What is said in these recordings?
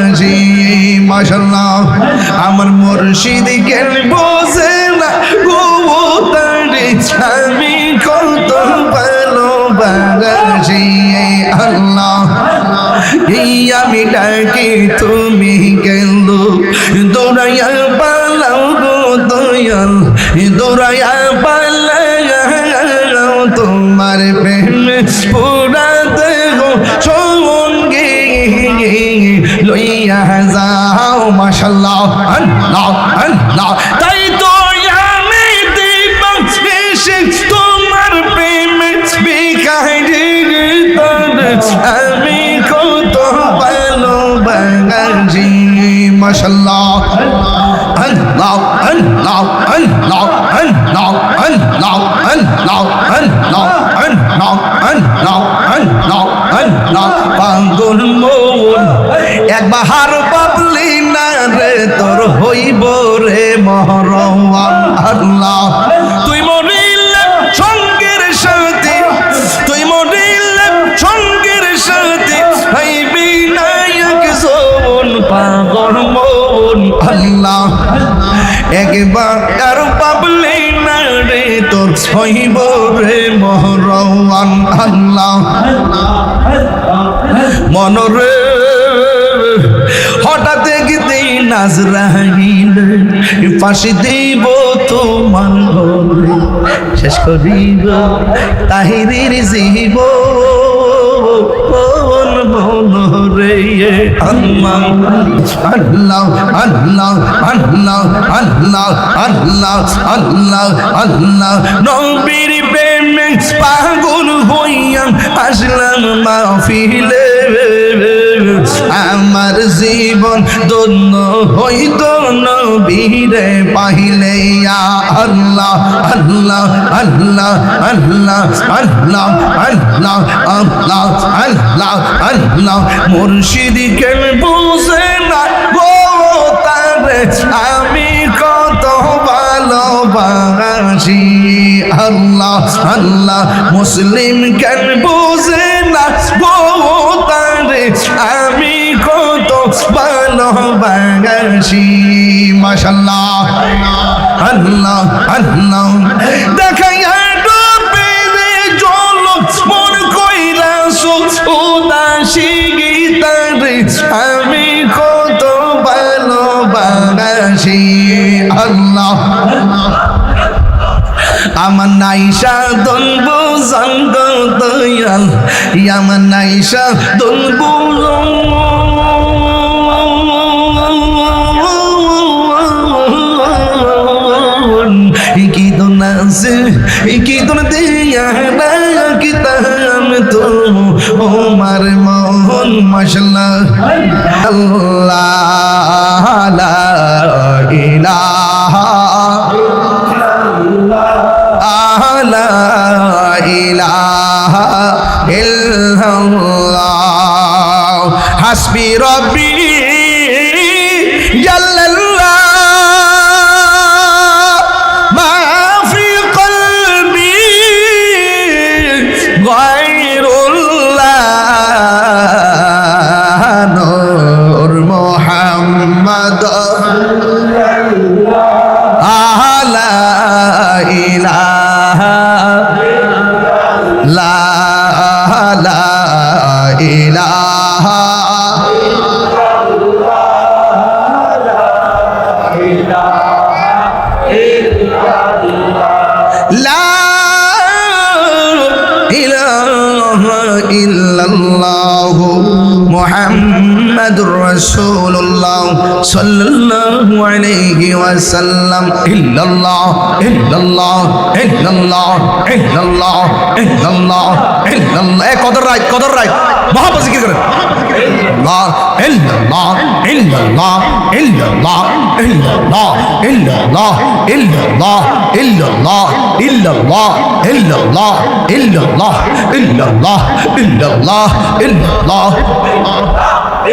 বাগাজি মাশাআল্লাহ আমার মুর্শিদ কেন বোঝে না গো তারে আমি কত ভালোবাসি আল্লাহ এই আমি ডাকি তুমি গেল দৌড়াইয়া পালাও গো দয়াল দৌড়াইয়া পালাও তোমার প্রেম পুরাতে গো সঙ্গে লইয়া যাও মাশাআল্লাহ আল্লাহ আল্লাহ তাই তো আমি দিবাং বেশি তোমার প্রেম বিকারি আমি কত ভালোবাসি মাশাআল্লাহ আল্লাহ আল্লাহ আল্লাহ আল্লাহ আল্লাহ আল্লাহ আল্লাহ আল্লাহ আল্লাহ আল্লাহ আল্লাহ পাগল মন একবার পাবলি না রে তোর হইব রে মহরওয়ান আল্লাহ তুই মরিলে সঙ্গের সাথে তুই মরিলে সঙ্গের সাথে হইবি না একজন পাগল মন আল্লাহ একবার আর পাবলি না রে তোর হইব রে মহরওয়ান আল্লাহ মনরে হঠাৎ দেখতে নাজরাইল ফাঁসি দিব তোমার ঘরে শেষ করিব তাহিরির জীব মনরে আল্লাহ আল্লাহ আল্লাহ আল্লাহ আল্লাহ আল্লাহ আল্লাহ আল্লাহ নবীর প্রেমে পাগল হইয়া আসলাম মাহফিলে আমার জীবন ধন্য হইত নবীরে পাইলে আল্লাহ আল্লাহ আল্লাহ আল্লাহ আল্লাহ আল্লাহ আল্লাহ আল্লাহ আল্লাহ মুর্শিদ কেন বুঝে না গো তারে আমি কত ভালোবাসি আল্লাহ আল্লাহ মুসলিম কেন বুঝে না গো তারে আমি কত ভালোবাসি মাশাআল্লাহ আল্লাহ আল্লাহ দেখাইয়া ডুবে জল মন কইরাছো উদাসী গীতারে আমি কত ভালোবাসি আল্লাহ আমার নাইশা দলবো জঙ্গ দয়াল আমার নাইশা দলবো কি দোনাসে কি দোন দিয়া কিতাম তো ওমার মোহন মাশাআল্লাহ আল্লাহ লা ইলাহা লা ইলাহা ইল্লাল্লাহ হাসবি রব্বি জাল্লাল্লাহ মা ফি কলবি গায়রুল্লাহ নূর মুহাম্মদ লা ইলাহা লা ইলাহা লা ইলাহা ইল্লাল্লাহ মুহাম্মাদুর রাসূলুল্লাহ সাল্লাল্লাহু আলাইহি ওয়াসাল্লাম ইল্লাল্লাহ ইল্লাল্লাহ ইল্লাল্লাহ ইল্লাল্লাহ ইল্লাল্লাহ ইল্লাল্লাহ কদর রাইট মহব্বত জিকির করেন ইল্লাল্লাহ ইল্লাল্লাহ ইল্লাল্লাহ ইল্লাল্লাহ ইল্লাল্লাহ ইল্লাল্লাহ ইল্লাল্লাহ ইল্লাল্লাহ ইল্লাল্লাহ ইল্লাল্লাহ ইল্লাল্লাহ ইল্লাল্লাহ ইল্লাল্লাহ ইল্লাল্লাহ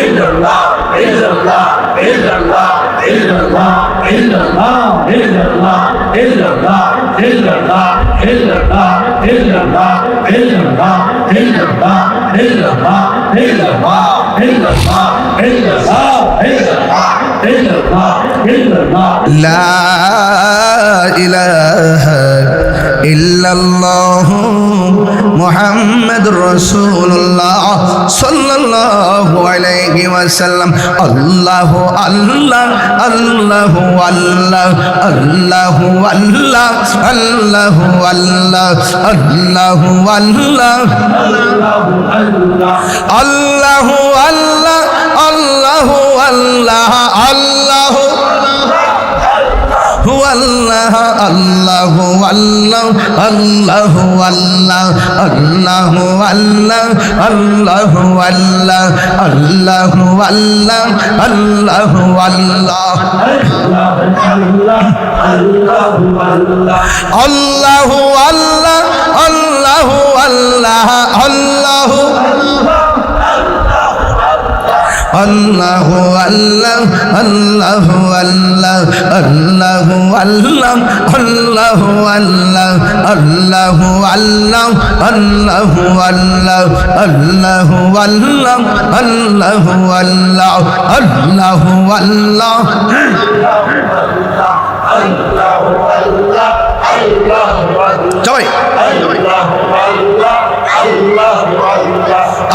ইল্লাল্লাহ ইল্লাল্লাহ ইল্লাল্লাহ illallah, illallah, illallah, illallah, illallah, illallah, illallah, illallah, illallah, illallah, illallah, illallah, illallah, illallah, illallah, illallah. লা ইলাহা ইল্লাল্লাহু মুহাম্মাদুর রাসূলুল্লাহ সাল্লাল্লাহু আলাইহি ওয়াসাল্লাম। আল্লাহু আল্লাহ, আল্লাহু আল্লাহ, আল্লাহু আল্লাহ, আল্লাহু আল্লাহ, আল্লাহু আল্লাহ, আল্লাহু আল্লাহ, আল্লাহু আল্লাহ, আল্লাহু আল্লাহ, আল্লাহু আল্লাহ, আল্লাহু আল্লাহ, আল্লাহু আল্লাহ, আল্লাহু আল্লাহ, আল্লাহু আল্লাহ, আল্লাহু আল্লাহ, আল্লাহু আল্লাহ, আল্লাহু আল্লাহ, আল্লাহু আল্লাহু আল্লাহ, আল্লাহু আল্লাহ, আল্লাহু আল্লাহ, আল্লাহু আল্লাহ, আল্লাহু আল্লাহ, আল্লাহু আল্লাহ, আল্লাহু আল্লাহ, আল্লাহু আল্লাহ, আল্লাহু আল্লাহ, সবাই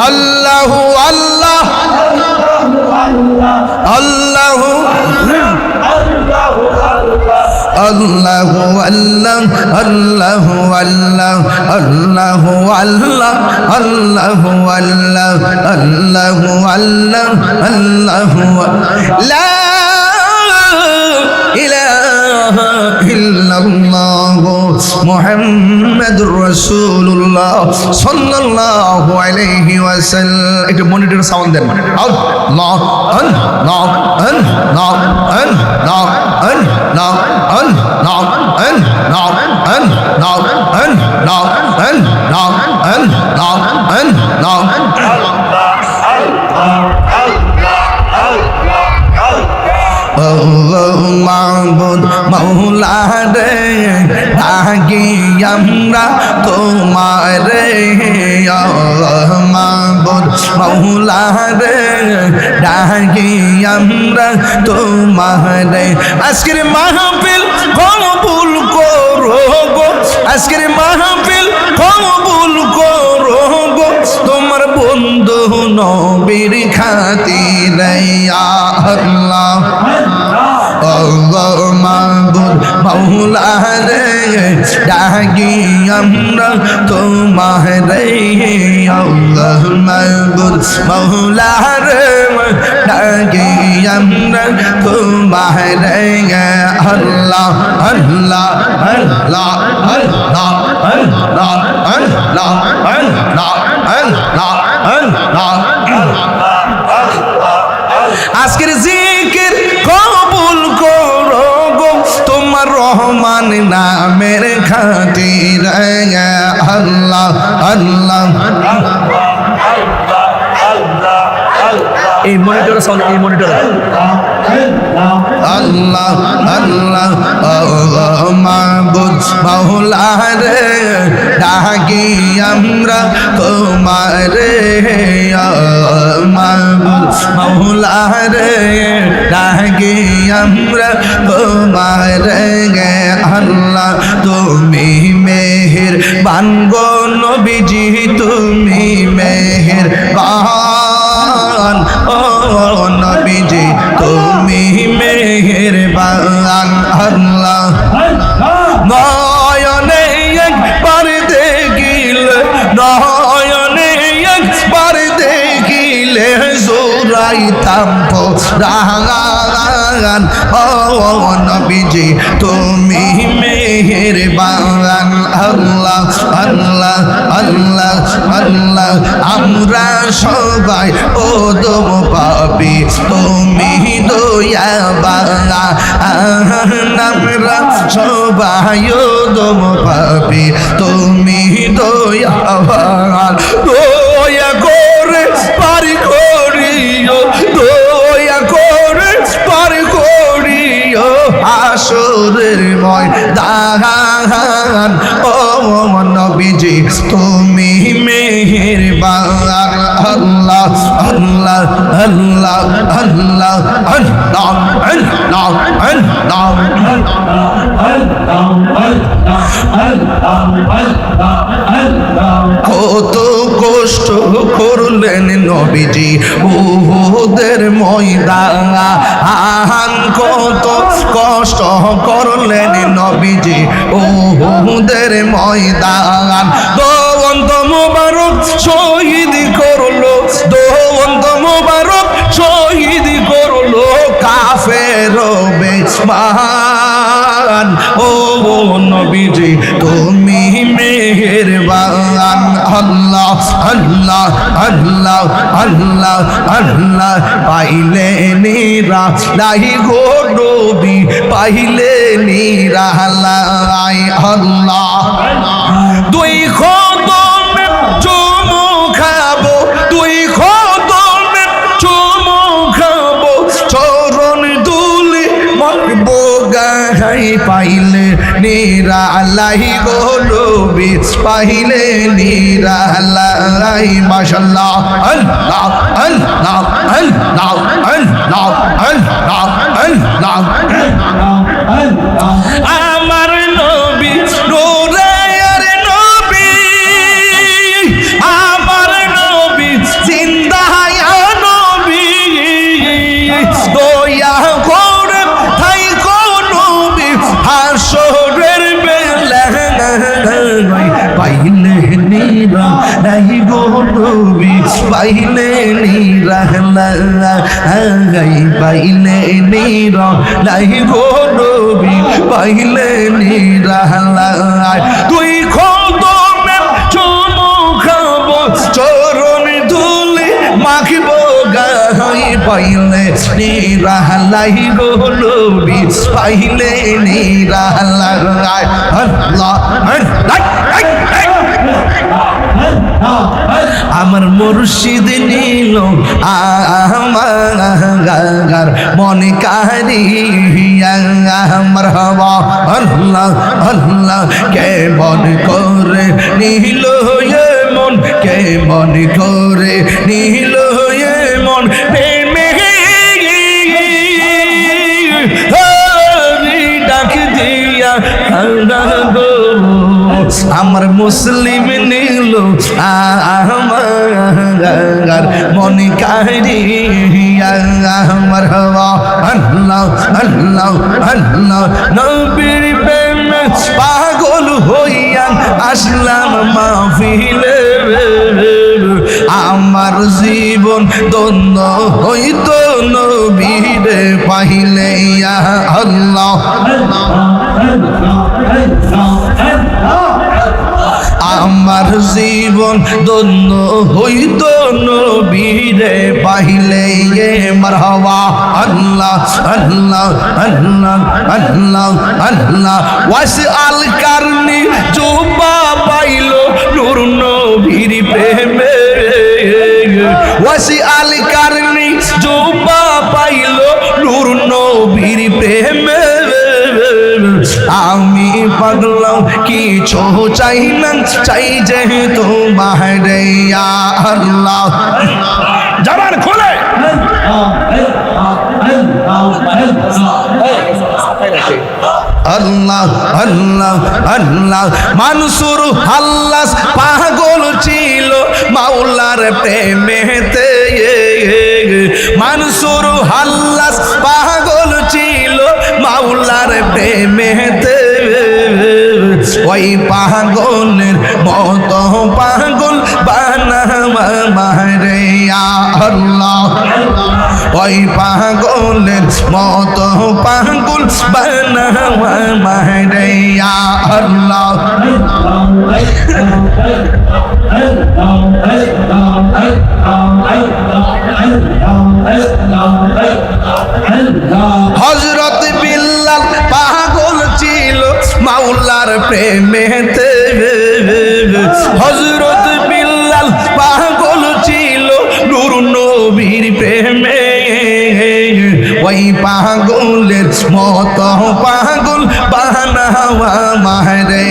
আল্লাহু আল্লাহ, আল্লাহু আল্লাহু আল্লাহ, আল্লাহু আল্লাহ, আল্লাহু আল্লাহ, আল্লাহু আল্লাহ, আল্লাহু আল্লাহ, আল্লাহু লা ইলাহা ইল্লাল্লাহু মুহাম্মাদুর রাসূলুল্লাহ সাল্লাল্লাহু আলাইহি ওয়াসাল্লাম। একটু মনিটর সাউন্ড দেন। আল্লাহ আল্লাহ আল্লাহ আল্লাহ আল্লাহ আল্লাহ আল্লাহ আল্লাহ আল্লাহ আল্লাহ আল্লাহ আল্লাহ মাবুদ মৌলা রে ডাকি আমরা তোমারে, মাবুদ মৌলা রে ডাকি আমরা তোমারে। আজকের মাহফিল কবুল করো গো, আজকের মাহফিল কবুল করো গো, তোমার বন্ধু নবীর খাতিরে আল্লাহ। মাবুদ মৌলা রে ডাকি আমরা তোমারে, আল্লাহ মাবুদ মৌলা রে ডাকি আমরা তোমারে, আল্লাহ আল্লাহ আল্লাহ আল্লাহ আল্লাহ আল্লাহ আল্লাহ আল্লাহ আল্লাহ। আজকের জিকির কবুল করো গো, তোমার রহমান নামের খাতিরে, আল্লাহ আল্লাহ। এই মনিটর সাউন্ড, এই মনিটর আল্লাহ আল্লাহ। মাবুদ মৌলা রে ডাকি আমরা তোমারে, মাবুদ মৌলা রে ডাকি আমরা তোমারে, আল্লাহ তুমি মেহের বানগো নবীজি, তুমি মেহের বান ও নবীজি, তুমি মেহেরবান। আল্লাহ নয়নে একবার দেখিলে, নয়নে একবার দেখিলে জোড়াইতাম রাগান ও নবীজি, তুমি মেহেরবান। আল্লাহ আল্লাহ আল্লাহ আল্লাহ। আমরা সবাই ও দম পাপি, তুমি দয়াবান। আমরা সবাই ও দম পাপি, তুমি দয়াবান। দয়া করে পারি করিও, দয়া করে পারি করিও ময়দান ও নবীজি তুমি মেহেরবান আল্লাহ আল্লাহ আল্লাহ আল্লাহ আল্লাহ আল্লাহ আল্লাহ কত কষ্ট করলেন নবীজি উহুদের ময়দান কত কষ্ট করলেন নবীজি উহুদের ময়দান দোয়ন্ত মুবারক শহীদ করলো দোয়ন্ত মুবারক শহীদ করলো কাফের বেঈমান ও নবীজি তুমি মেহেরবান আল্লাহ আল্লাহ আল্লাহ আল্লাহ আল্লাহ পাইলে নিরা লাই গো নবী পাইলে নিরা লাই আল্লাহ দুই কদমে চুমু খাবো দুই কদমে চুমু খাবো চরণ দুলি মাখবো গায়ে পাইলে নিরালাই গো নবী পাইলে নিরালাই মাশাআল্লাহ আল্লাহ আল্লাহ আল্লাহ আল্লাহ আল্লাহ আল্লাহ আমার নবী নূরের নবী আমার নবী জিন্দা নবী দয়া করে তাই কোন নবী হাসরের পাইলে নিরা নাই গো নবী পাইলে নিরা পাইলে নিরা নাই গো নবী পাইলে নিরা তুই কদমে চুমু খাবো চরণ ধুলি মাখিবো গায়ে পাইলে নিরা গো নবী পাইলে নিরা আল্লাহ আমার মুর্শিদ নিল আমার মনে কারিয়া আমার হওয়া আল্লাহ আল্লাহ কেমন করে নিল মন কেমন করে নিল মন প্রেমে ডাক দিয়া গো আমার মুসলিম নিল আমার মনে কারিয়া আমার হওয়া আল্লাহ আল্লাহ আল্লাহ নবীর প্রেমে পাগল হইয়া আসলাম মাহফিলে আমার জীবন ধন্য হইতো নবীরে পাইলে আল্লাহ আমার জীবন ধন্য হইত নবীরে পাইলে মারহাবা আল্লাহ আল্লাহ আল্লাহ আল্লাহ আল্লাহ ওয়াস আল কারনি জুবা পাইলো নূর নবীর প্রেমে ওয়াস আল কারনি জুবা পাইলো নূর নবীর প্রেমে আমি পাগলাম কিছু চাই না চাই যেহেতু বাহরে আল্লাহ জবান খোলে আল্লাহ আল্লাহ আল্লাহ মানসুর হাল্লাস পাগল ছিল মাওলার প্রেমেতে মানসুর হাল্লাস পাগল ছিল মাওলার প্রেমেতে ওই পাগলের মত পাগল বানামা মারে আল্লাহ ওই পাগলের মত পাগল বানামা মারে আল্লাহ হযরত বিল্লাল পাগল ছিল মাওলার প্রেমেতে হযরত বিল্লাল পাগল ছিল নূর নবীর প্রেমে ওই পাগলের মতো পাগল বানাওয়া মারে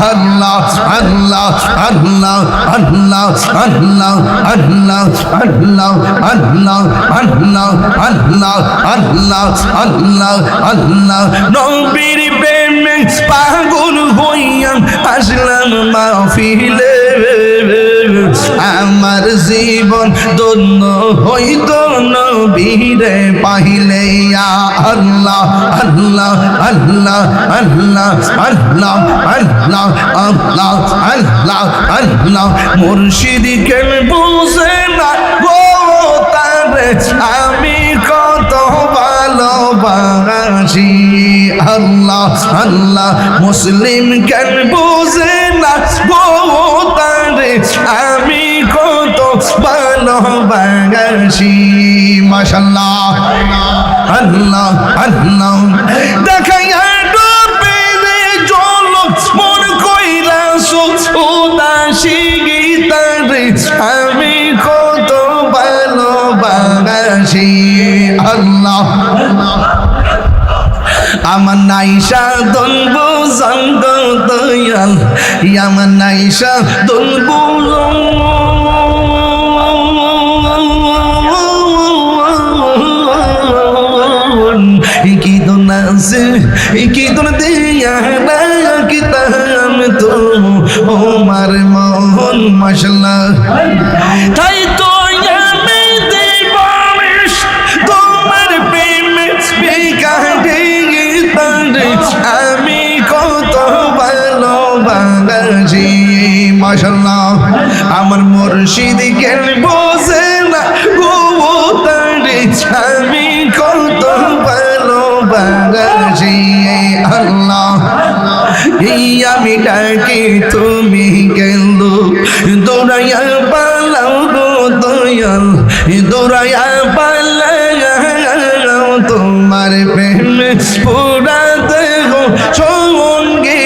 আল্লাহ আল্লাহ আল্লাহ আল্লাহ আল্লাহ আল্লাহ আল্লাহ আল্লাহ আল্লাহ আল্লাহ আল্লাহ আল্লাহ আল্লাহ নবীর প্রেমে পাগল হইয়া আসলাম মাহফিলে আমার জীবন ধন্য হইত নবীরে পাইলে আল্লাহ আল্লাহ আল্লাহ আল্লাহ আল্লাহ আল্লাহ আল্লাহ আল্লাহ আল্লাহ মুর্শিদ কেন বুঝে না গো তারে আমি কত ভালোবাসি আল্লাহ আল্লাহ মুসলিম কেন বুঝে না গো তারে আমি কত ভালোবাসি মাশাআল্লাহ আল্লাহ আল্লাহ দেখাইয়া ডুবে জল মন কইরাছো উদাসী গীতারে আমি কত ভালোবাসি আল্লাহ আমার নাইশা দনবু জঙ্গ দয়াল আমার নাইশা দনবু কি দোনা আছে কি দোনা দিয়া না কি তাম তো ওমার মোহন মাশাআল্লাহ তাই তো আমি দেবানিস তোমার প্রেমে বিকাটে আমি কত ভালোবাসি মাশাআল্লাহ আমার মুর্শিদ কেন বোঝে না গো তারে আমি কত ভালোবাসি আল্লাহ এই আমি ডাকি তুমি কেন দৌড়াইয়া পালাও গো দয়াল দৌড়াইয়া পালাও তোমার প্রেমে পুরা দেহ সঙ্গে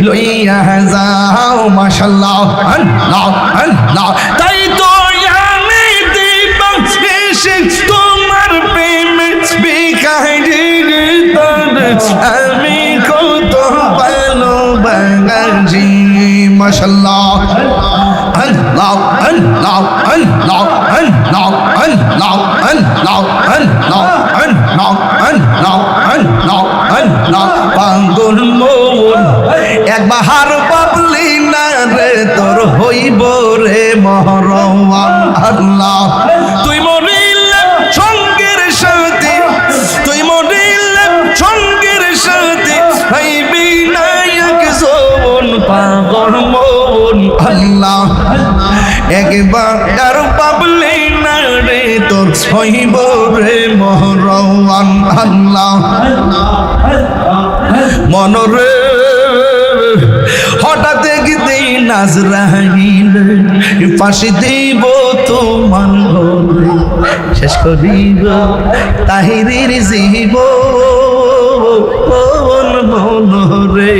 লইয়া যাও মাশাআল্লাহ আল্লাহ আল্লাহ তাই তো আমি দিবাম এসে তোমার প্রেমে বিকারি আমি কত ভালোবাসি মাশাআল্লাহ আল্লাহ আল্লাহ আল্লাহ আল্লাহ আল্লাহ আল্লাহ আল্লাহ আল্লাহ আল্লাহ আল্লাহ আল্লাহ পাগল মন একবার পাবলি না রে তোর হইব রে মহরওয়ান আল্লাহ তুই মরিলে সঙ্গের সাথে তুই মরিলে সঙ্গের সাথে হইবি নায়ক জোন পাগল মন আল্লাহ একবার আর পাবলি না রে তোর হইব রে মহরওয়ান আল্লাহ মনরে হঠাৎ একদিন নাজরাইল ফাঁসি দিব তোমার ঘরে শেষ করিব তাহিরের জীবন মনরে